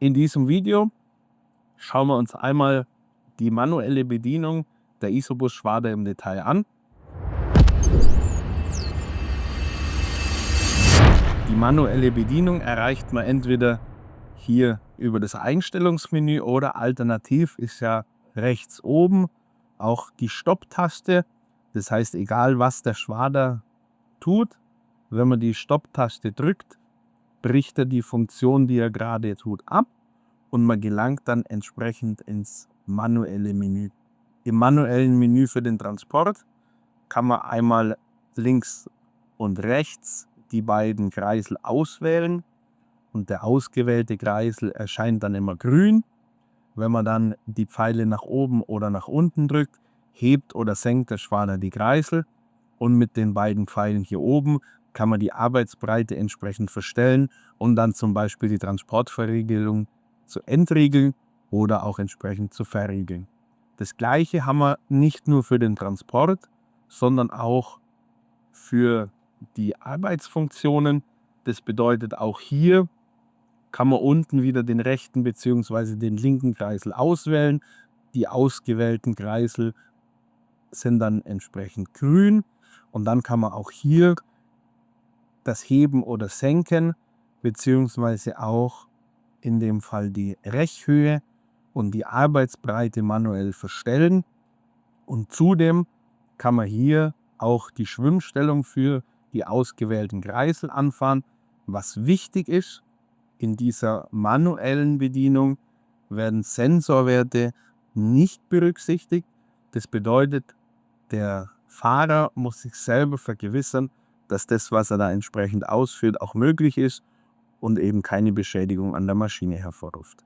In diesem Video schauen wir uns einmal die manuelle Bedienung der Isobus-Schwader im Detail an. Die manuelle Bedienung erreicht man entweder hier über das Einstellungsmenü oder alternativ ist ja rechts oben auch die Stopp-Taste. Das heißt, egal was der Schwader tut, wenn man die Stopp-Taste drückt, bricht er die Funktion, die er gerade tut, ab und man gelangt dann entsprechend ins manuelle Menü. Im manuellen Menü für den Transport kann man einmal links und rechts die beiden Kreisel auswählen und der ausgewählte Kreisel erscheint dann immer grün. Wenn man dann die Pfeile nach oben oder nach unten drückt, hebt oder senkt der Schwader die Kreisel und mit den beiden Pfeilen hier oben kann man die Arbeitsbreite entsprechend verstellen und dann zum Beispiel die Transportverriegelung zu entriegeln oder auch entsprechend zu verriegeln. Das gleiche haben wir nicht nur für den Transport, sondern auch für die Arbeitsfunktionen. Das bedeutet, auch hier kann man unten wieder den rechten bzw. den linken Kreisel auswählen. Die ausgewählten Kreisel sind dann entsprechend grün und dann kann man auch hier das Heben oder Senken bzw. auch in dem Fall die Rechhöhe und die Arbeitsbreite manuell verstellen. Und zudem kann man hier auch die Schwimmstellung für die ausgewählten Kreisel anfahren. Was wichtig ist, in dieser manuellen Bedienung werden Sensorwerte nicht berücksichtigt. Das bedeutet, der Fahrer muss sich selber vergewissern, dass das, was er da entsprechend ausführt, auch möglich ist und eben keine Beschädigung an der Maschine hervorruft.